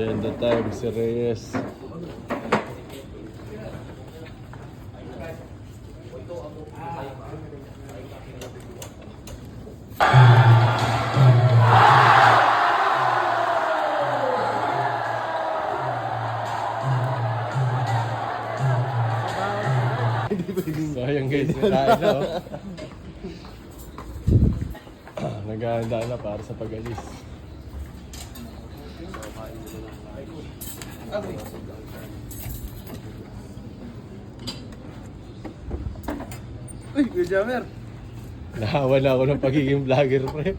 And the time si Reyes. Sayang guys, nakain na oh. Naghahanda na para sa pag-alis. Uy, Kuya Jammer! Nahawa na ako ng pagiging vlogger, pre.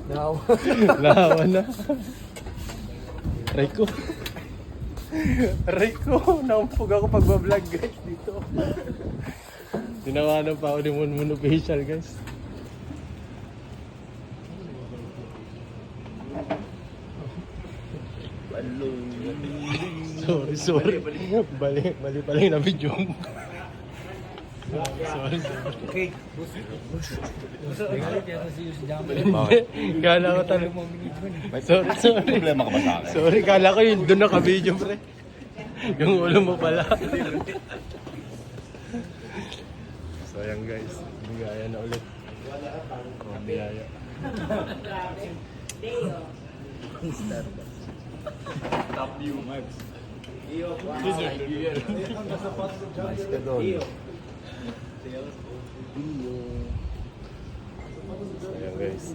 Nahawa. Nahawa na. Rico. Rico, naumpog ako pagbablog guys dito. Tinawanan pa ako ni Munmun official guys. Sorry. Mali pala yung na-video mo. Sorry. Okay. Galit yata si Jammer. Hindi, kala ko talaga. Sorry. Problema ka ba sa akin? Sorry, kala ko yung doon naka-video pre. Yung ulo mo pala. So ayan guys, bigaya na ulit. Bigaya. Top view, Marbs. Ayan guys.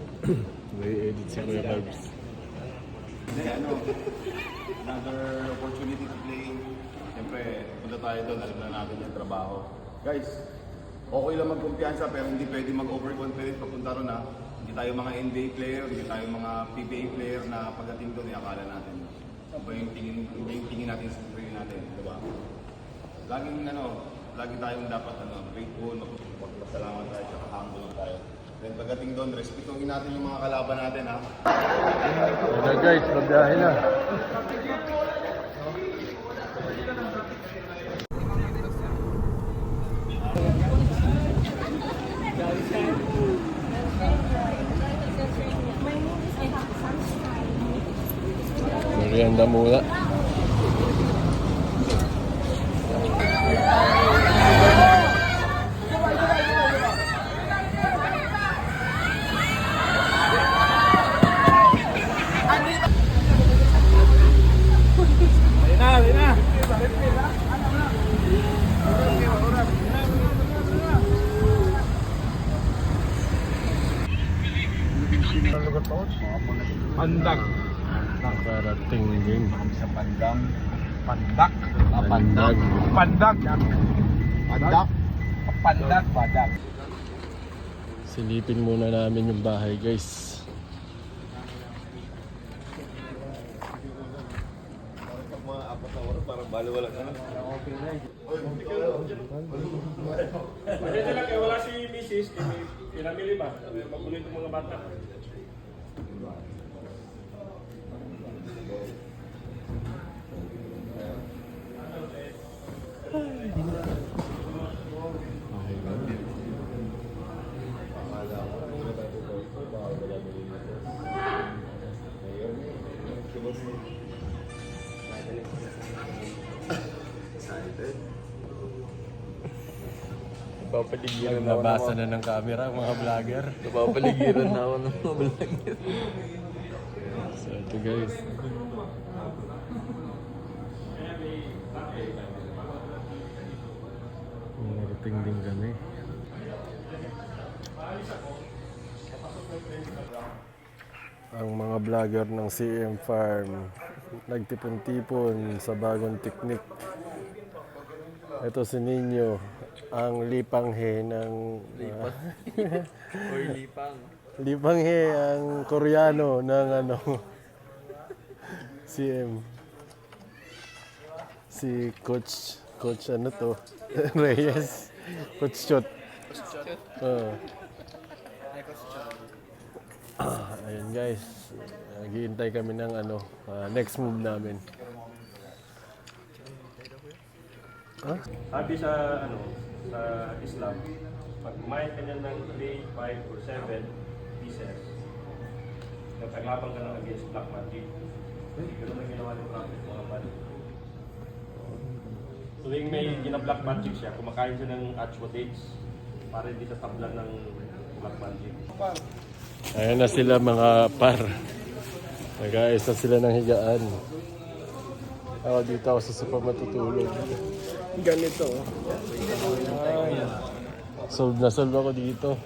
May edit si Kuya Barbs. Hindi, another opportunity to play. Siyempre, punta tayo doon, alam na natin yung trabaho. Guys, okay lang magkumpiyansa pero hindi pwede mag-overconfident papunta ron ha. Hindi tayo mga NBA player, hindi tayo mga PBA player na pagdating doon, akala natin. Iba yung tingin natin sa sarili natin, di ba? Lagi tayong dapat grateful, magpasalamat tayo, tsaka humble tayo. Then pagdating doon, respetuhin natin yung mga kalaban natin ha. Ayan guys, magbiyahe na. Merienda muna. Pandak. Nakarating din. Sa Pandang. Pandak. Pandag. Pandak. Pandak? Pandak. Pandak. Silipin muna namin yung bahay guys. Mga 4 na oras, parang baliwala ka na. Pasensya lang kayo, wala si Mrs. Pinamili ba? Magulo itong mga bata. Napapaligiran na nabasa na ng camera mga vlogger. Napapaligiran na ako ng mga vlogger. So ito guys. Narating din kami. Ang mga vlogger ng CM Farm nagtipon-tipon sa bagong teknik. Ito si Ninyo, ang lipanghe ng Or lipang. lipanghe ang Koreano ng CM. Si Coach ano to? Reyes. Coach Chot. Ayun guys. Naghihintay kami ng next move namin. Sabi sa Islam, pag kumain ka niya ng 3, 5, or 7 pieces, nagtaglapang ka na against black magic. Ganun ang ginawa ng practice mga bali. Tuwing may gina-black magic siya, kumakain siya ng atch footage para hindi siya tablan ng black magic. Ayan na sila mga par. Nag-aayos na sila ng higaan. Ako dito ako sa sopa matutulog. Ganito. Ay. Solve na solve ako dito.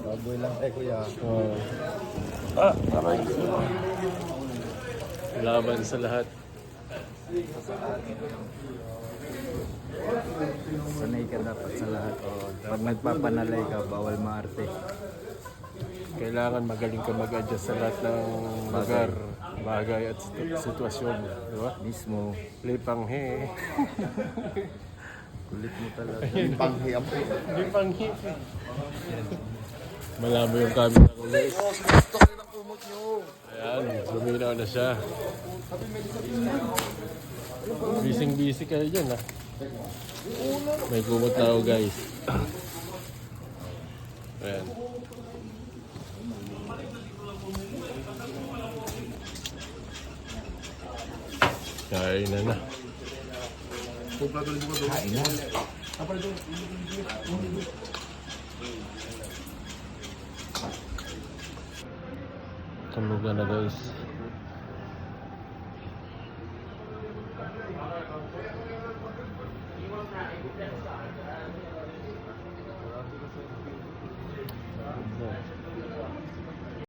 Baboy lang tayo kuya. Aray. Laban sa lahat. Sanay ka dapat sa lahat. Pag nagpapanalay ka, bawal maarte. Kailangan magaling ka mag-adjust sa lahat ng lugar, bagay at sitwasyon. Di ba? Mismo. Lipanghe. Kulit mo talaga. Panghiyam. Lipanghe. Malabo yung camera ko guys. Ayan, luminaw na siya. Busy kayo dyan ha. May kumot na ako guys. Ayan. Kain na. Kain na. Tulog na guys.